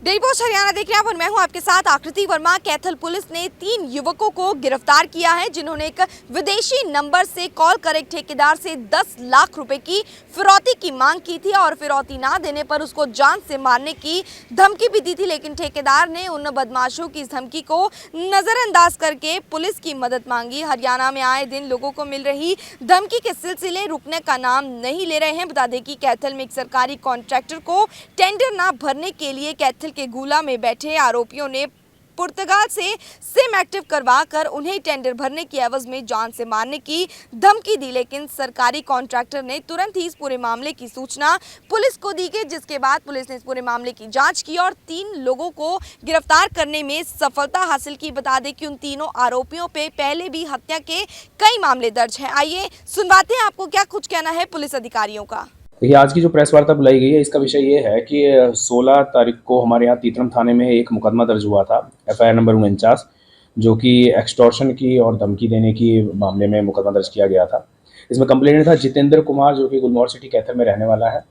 Daily post Haryana देख रहे हैं आप और मैं हूं आपके साथ आकृति वर्मा। कैथल पुलिस ने 3 युवकों को गिरफ्तार किया है जिन्होंने एक विदेशी नंबर से कॉल कर एक ठेकेदार से 10 लाख रुपए की फिरौती की मांग की थी और फिरौती ना देने पर उसको जान से मारने की धमकी भी दी थी, लेकिन ठेकेदार ने उन बदमाशों की इस धमकी को नजरअंदाज करके पुलिस की मदद मांगी। हरियाणा में आए दिन लोगों को मिल रही धमकी के सिलसिले रुकने का नाम नहीं ले रहे हैं। बता दें कि कैथल में एक सरकारी कॉन्ट्रैक्टर को टेंडर ना भरने के लिए कैथल के गुला में बैठे आरोपियों ने पुर्तगाल से सिम एक्टिव करवाकर उन्हें टेंडर भरने की एवज में जान से मारने की धमकी दी, लेकिन सरकारी कॉन्ट्रैक्टर ने तुरंत ही इस पूरे मामले की सूचना पुलिस को दी गई, जिसके बाद पुलिस ने इस पूरे मामले की जांच की और 3 लोगों को गिरफ्तार करने में सफलता हासिल की। बता दें कि उन तीनों आरोपियों पे पहले भी हत्या के कई मामले दर्ज हैं। आइए सुनवाते हैं आपको क्या कुछ कहना है पुलिस अधिकारियों का। देखिए, आज की जो प्रेस वार्ता बुलाई गई है इसका विषय ये है कि 16 तारीख को हमारे यहाँ तीतरम थाने में एक मुकदमा दर्ज हुआ था, FIR नंबर 49, जो कि एक्सटॉर्शन की और धमकी देने की मामले में मुकदमा दर्ज किया गया था। इसमें कंप्लेनेंट था जितेंद्र कुमार, जो कि गुलमोहर सिटी कैथल में रहने वाला है,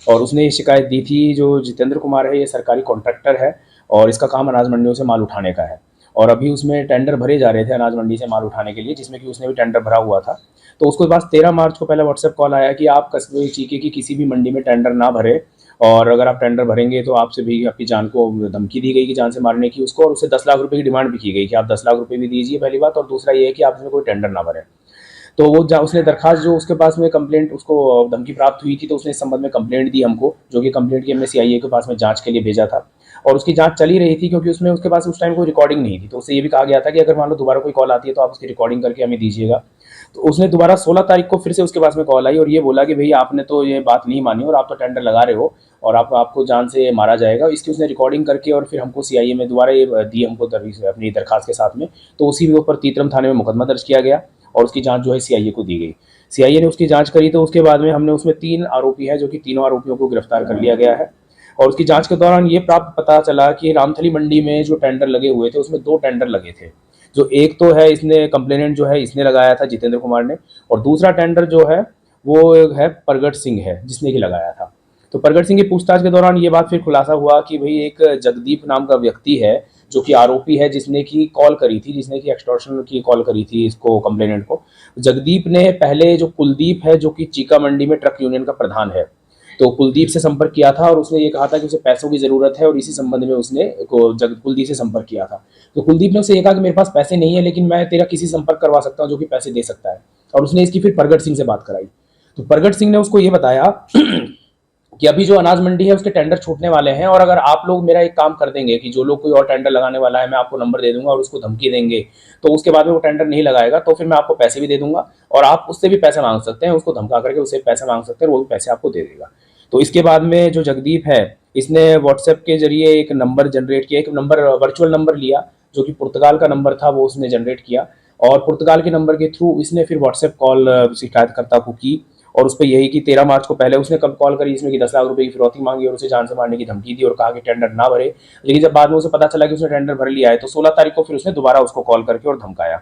और उसने ये शिकायत दी थी। जो जितेंद्र कुमार है ये सरकारी कॉन्ट्रैक्टर है और इसका काम अनाज मंडियों से माल उठाने का है, और अभी उसमें टेंडर भरे जा रहे थे अनाज मंडी से माल उठाने के लिए, जिसमें कि उसने भी टेंडर भरा हुआ था। तो उसके पास 13 मार्च को पहले व्हाट्सएप कॉल आया कि आप कस्बे चीके की किसी भी मंडी में टेंडर ना भरे, और अगर आप टेंडर भरेंगे तो आपसे भी आपकी जान को धमकी दी गई कि जान से मारने की उसको, और उससे 10 लाख रुपए की डिमांड भी की गई कि आप 10 लाख रुपए भी दीजिए, पहली बात, और दूसरा ये है कि आप इसमें कोई टेंडर ना भरें। तो वो उसने दरखास्त, जो उसके पास में कंप्लेंट, उसको धमकी प्राप्त हुई थी, तो उसने इस संबंध में कंप्लेंट दी हमको, जो कि कंप्लेंट की हमने CIA के पास में जांच के लिए भेजा था, और उसकी जांच चली रही थी क्योंकि उसमें उसके पास उस टाइम कोई रिकॉर्डिंग नहीं थी। तो उससे ये भी कहा गया था कि अगर मान लो दोबारा कोई कॉल आती है तो आप उसकी रिकॉर्डिंग करके हमें दीजिएगा। तो उसने दोबारा 16 तारीख को फिर से उसके पास में कॉल आई और ये बोला कि भैया आपने तो ये बात नहीं मानी और आप तो टेंडर लगा रहे हो और आपको जान से मारा जाएगा। इसकी उसने रिकॉर्डिंग करके और फिर हमको CIA में दोबारा ये दी हमको अपनी दरखास्त के साथ में। तो उसी के ऊपर तीतरम थाने में मुकदमा दर्ज किया गया और उसकी जांच जो है CIA को दी गई। CIA ने उसकी जांच करी, तो उसके बाद में हमने उसमें 3 आरोपी हैं, जो कि तीनों आरोपियों को गिरफ्तार कर लिया गया है। और उसकी जांच के दौरान ये पता चला कि रामथली मंडी में जो टेंडर लगे हुए थे उसमें 2 टेंडर लगे थे। जो एक तो है इसने कंप्लेनेंट जो है इसने लगाया था जितेंद्र कुमार ने, और दूसरा टेंडर जो है वो है प्रगट सिंह है जिसने कि लगाया था। तो प्रगट सिंह की पूछताछ के दौरान ये बात फिर खुलासा हुआ कि भाई एक जगदीप नाम का व्यक्ति है जो कि आरोपी है, जिसने की कॉल करी थी, जिसने की एक्सटॉर्शन की कॉल करी थी इसको कंप्लेनेंट को। जगदीप ने पहले जो कुलदीप है, जो कि चीका मंडी में ट्रक यूनियन का प्रधान है, तो कुलदीप से संपर्क किया था और उसने ये कहा था कि उसे पैसों की ज़रूरत है, और इसी संबंध में उसने कुलदीप से संपर्क किया था। तो कुलदीप ने उसे ये कहा कि मेरे पास पैसे नहीं है, लेकिन मैं तेरा किसी संपर्क करवा सकता हूँ जो कि पैसे दे सकता है, और उसने इसकी फिर प्रगट सिंह से बात कराई। तो प्रगट सिंह ने उसको ये बताया कि अभी जो अनाज मंडी है उसके टेंडर छूटने वाले हैं, और अगर आप लोग मेरा एक काम कर देंगे कि जो लोग कोई और टेंडर लगाने वाला है मैं आपको नंबर दे दूंगा और उसको धमकी देंगे, तो उसके बाद में वो टेंडर नहीं लगाएगा, तो फिर मैं आपको पैसे भी दे दूंगा और आप उससे भी पैसे मांग सकते हैं, उसको धमका करके उससे पैसे मांग सकते हैं और वो भी पैसे आपको दे देगा। तो इसके बाद में जो जगदीप है इसने व्हाट्सएप के जरिए एक नंबर जनरेट किया, एक नंबर वर्चुअल नंबर लिया जो कि पुर्तगाल का नंबर था, वो उसने जनरेट किया, और पुर्तगाल के नंबर के थ्रू इसने फिर व्हाट्सएप कॉल शिकायतकर्ता को की, और उस पर यही कि 13 मार्च को पहले उसने कब कॉल करी, इसमें कि 10 लाख रुपए की फिरौती मांगी और उसे जान से मारने की धमकी दी और कहा कि टेंडर ना भरे। लेकिन जब बाद में उसे पता चला कि उसने टेंडर भर लिया है, तो 16 तारीख को फिर उसने दोबारा उसको कॉल करके और धमकाया।